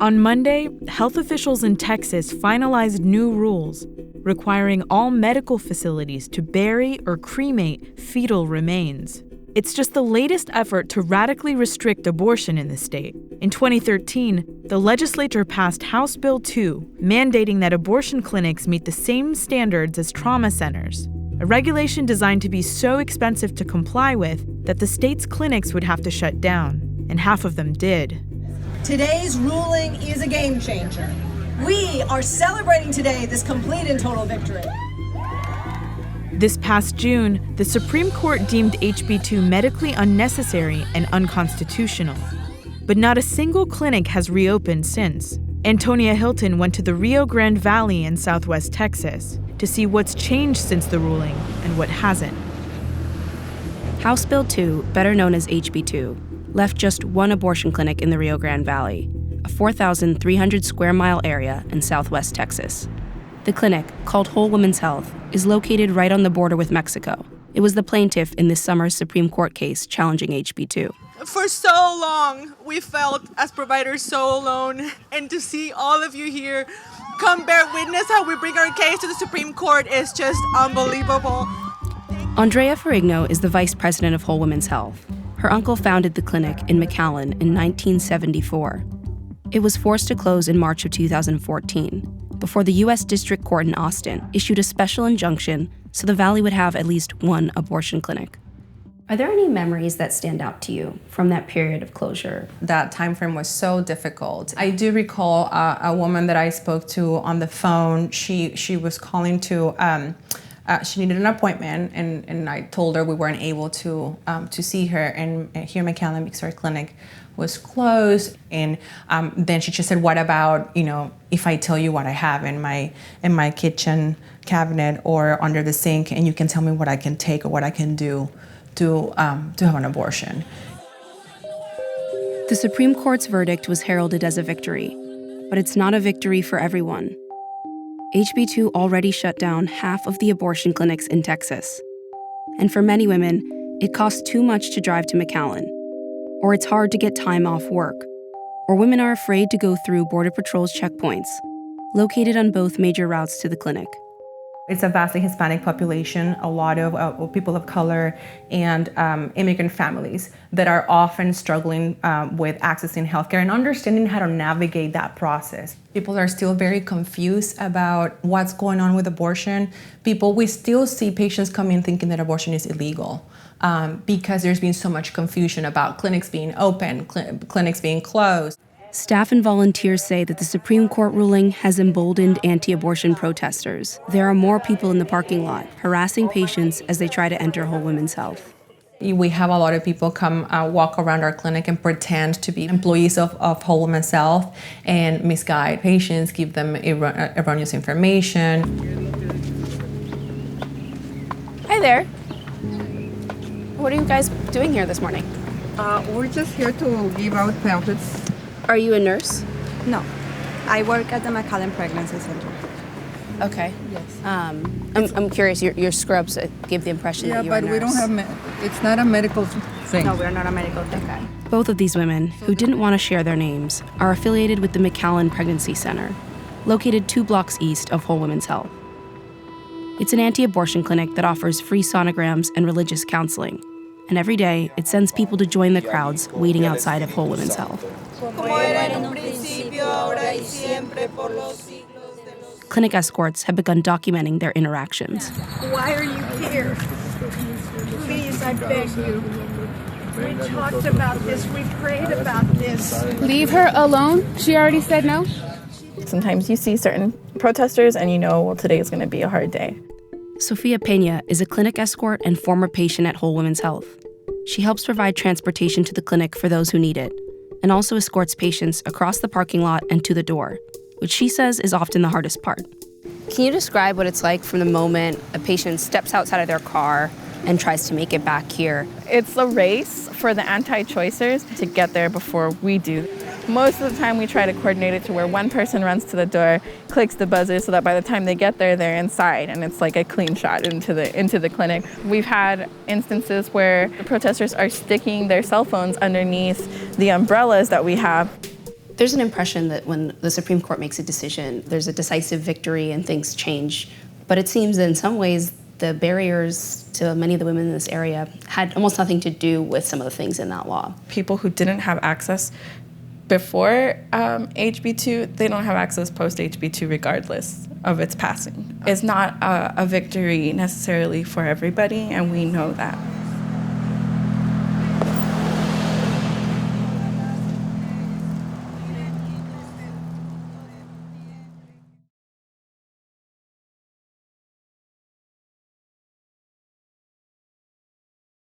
On Monday, health officials in Texas finalized new rules requiring all medical facilities to bury or cremate fetal remains. It's just the latest effort to radically restrict abortion in the state. In 2013, the legislature passed House Bill 2, mandating that abortion clinics meet the same standards as trauma centers, a regulation designed to be so expensive to comply with that the state's clinics would have to shut down, and half of them did. Today's ruling is a game changer. We are celebrating today this complete and total victory. This past June, the Supreme Court deemed HB 2 medically unnecessary and unconstitutional. But not a single clinic has reopened since. Antonia Hilton went to the Rio Grande Valley in southwest Texas to see what's changed since the ruling and what hasn't. House Bill 2, better known as HB 2, left just one abortion clinic in the Rio Grande Valley, a 4,300 square mile area in southwest Texas. The clinic, called Whole Women's Health, is located right on the border with Mexico. It was the plaintiff in this summer's Supreme Court case challenging HB 2. For so long, we felt as providers so alone, and to see all of you here come bear witness how we bring our case to the Supreme Court is just unbelievable. Andrea Ferrigno is the vice president of Whole Women's Health. Her uncle founded the clinic in McAllen in 1974. It was forced to close in March of 2014, before the U.S. District Court in Austin issued a special injunction so the Valley would have at least one abortion clinic. Are there any memories that stand out to you from that period of closure? That time frame was so difficult. I do recall a woman that I spoke to on the phone. She was calling to, she needed an appointment, and I told her we weren't able to see her. And here in McAllen because our clinic was closed. And then she just said, "What about, if I tell you what I have in my kitchen cabinet or under the sink, and you can tell me what I can take or what I can do to have an abortion?" The Supreme Court's verdict was heralded as a victory, but it's not a victory for everyone. HB 2 already shut down half of the abortion clinics in Texas. And for many women, it costs too much to drive to McAllen, or it's hard to get time off work, or women are afraid to go through Border Patrol's checkpoints, located on both major routes to the clinic. It's a vastly Hispanic population, a lot of people of color and immigrant families that are often struggling with accessing healthcare and understanding how to navigate that process. People are still very confused about what's going on with abortion. We still see patients come in thinking that abortion is illegal because there's been so much confusion about clinics being open, clinics being closed. Staff and volunteers say that the Supreme Court ruling has emboldened anti-abortion protesters. There are more people in the parking lot, harassing patients as they try to enter Whole Women's Health. We have a lot of people come walk around our clinic and pretend to be employees of Whole Women's Health and misguide patients, give them erroneous information. Hi there. What are you guys doing here this morning? We're just here to give out pamphlets. Are you a nurse? No, I work at the McAllen Pregnancy Center. Okay. Yes. I'm curious, your scrubs give the impression that you're a nurse. Yeah, but we don't have, it's not a medical thing. No, we're not a medical thing. Okay. Both of these women, who didn't want to share their names, are affiliated with the McAllen Pregnancy Center, located 2 blocks east of Whole Women's Health. It's an anti-abortion clinic that offers free sonograms and religious counseling. And every day, it sends people to join the crowds waiting outside of Whole Women's Health. Clinic escorts have begun documenting their interactions. Why are you here? Please, I beg you. We talked about this. We prayed about this. Leave her alone? She already said no? Sometimes you see certain protesters and well, today is going to be a hard day. Sofia Pena is a clinic escort and former patient at Whole Women's Health. She helps provide transportation to the clinic for those who need it, and also escorts patients across the parking lot and to the door, which she says is often the hardest part. Can you describe what it's like from the moment a patient steps outside of their car and tries to make it back here? It's a race for the anti-choicers to get there before we do. Most of the time we try to coordinate it to where one person runs to the door, clicks the buzzer so that by the time they get there, they're inside and it's like a clean shot into the clinic. We've had instances where the protesters are sticking their cell phones underneath the umbrellas that we have. There's an impression that when the Supreme Court makes a decision, there's a decisive victory and things change. But it seems that in some ways, the barriers to many of the women in this area had almost nothing to do with some of the things in that law. People who didn't have access before HB2, they don't have access post HB2 regardless of its passing. It's not a victory necessarily for everybody, and we know that.